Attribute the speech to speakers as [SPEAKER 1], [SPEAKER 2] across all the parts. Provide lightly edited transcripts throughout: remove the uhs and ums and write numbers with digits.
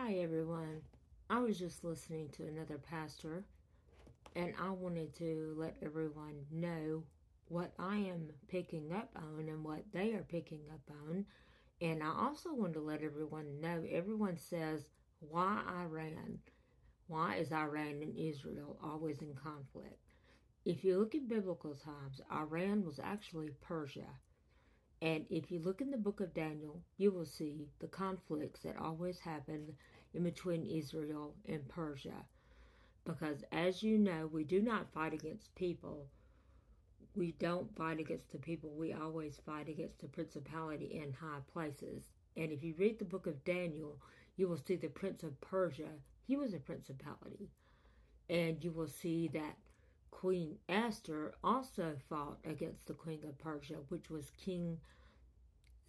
[SPEAKER 1] Hi everyone. I was just listening to another pastor and I wanted to let everyone know what I am picking up on and what they are picking up on. And I also want to let everyone know, everyone says, why Iran? Why is Iran and Israel always in conflict? If you look at biblical times, Iran was actually Persia. And if you look in the book of Daniel, you will see the conflicts that always happen in between Israel and Persia. Because as you know, we do not fight against people. We don't fight against the people. We always fight against the principality in high places. And if you read the book of Daniel, you will see the prince of Persia. He was a principality. And you will see that Queen Esther also fought against the Queen of Persia, which was King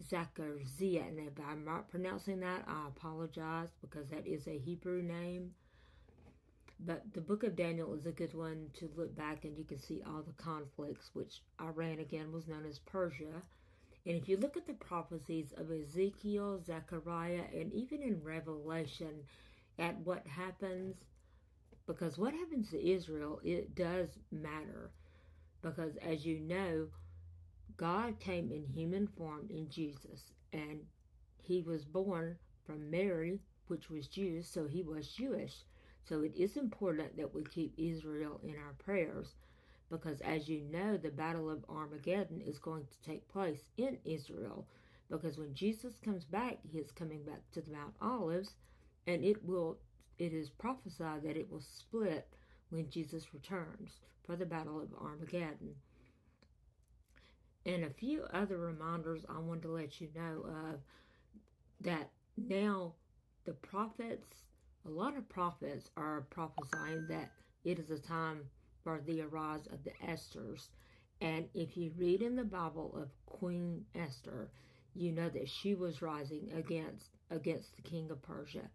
[SPEAKER 1] Zachariah. And if I'm not pronouncing that, I apologize because that is a Hebrew name. But the book of Daniel is a good one to look back and you can see all the conflicts, which Iran again was known as Persia. And if you look at the prophecies of Ezekiel, Zechariah, and even in Revelation at what happens, because what happens to Israel, it does matter. Because as you know, God came in human form in Jesus, and he was born from Mary, which was Jews, so he was Jewish. So it is important that we keep Israel in our prayers, because as you know, the Battle of Armageddon is going to take place in Israel, because when Jesus comes back, he is coming back to the Mount Olives, and it is prophesied that it will split when Jesus returns for the Battle of Armageddon. And a few other reminders I want to let you know of, that now the prophets, a lot of prophets are prophesying that it is a time for the arise of the Esthers. And if you read in the Bible of Queen Esther, you know that she was rising against the king of Persia,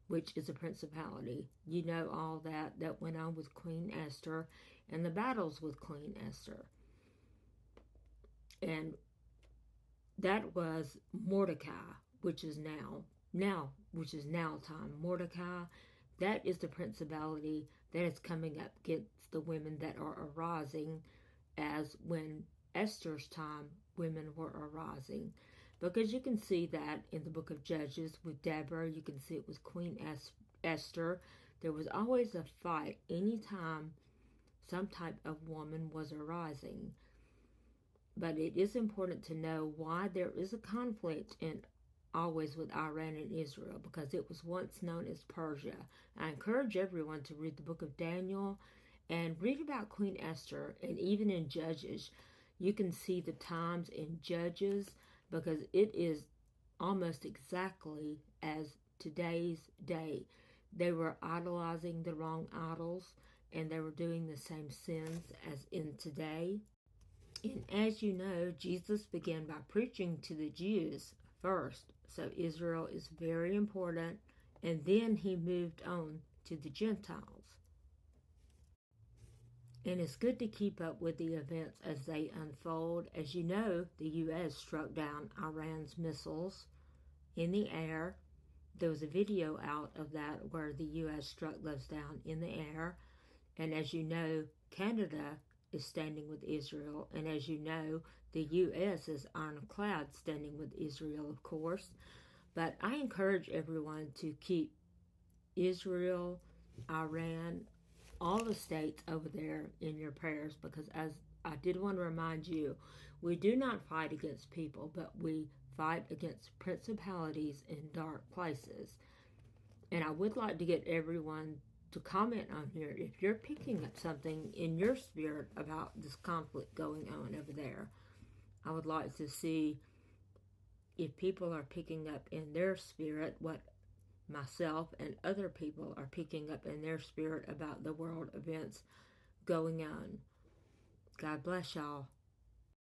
[SPEAKER 1] which is a principality. You know all that went on with Queen Esther and the battles with Queen Esther. And that was Mordecai, which is now time. Mordecai, that is the principality that is coming up against the women that are arising, as when Esther's time women were arising. Because you can see that in the book of Judges with Deborah, you can see it with Queen Esther. There was always a fight anytime some type of woman was arising. But it is important to know why there is a conflict always with Iran and Israel, because it was once known as Persia. I encourage everyone to read the book of Daniel and read about Queen Esther, and even in Judges, you can see the times in Judges, because it is almost exactly as today's day. They were idolizing the wrong idols, and they were doing the same sins as in today. And as you know, Jesus began by preaching to the Jews first. So Israel is very important. And then he moved on to the Gentiles. And it's good to keep up with the events as they unfold. As you know, the U.S. struck down Iran's missiles in the air. There was a video out of that where the U.S. struck those down in the air. And as you know, Canada is standing with Israel, and as you know, the U.S. is ironclad standing with Israel, of course. But I encourage everyone to keep Israel, Iran, all the states over there in your prayers, because as I did want to remind you, we do not fight against people, but we fight against principalities in dark places. And I would like to get everyone to comment on here if you're picking up something in your spirit about this conflict going on over there. I would like to see if people are picking up in their spirit what myself and other people are picking up in their spirit about the world events going on. God bless y'all.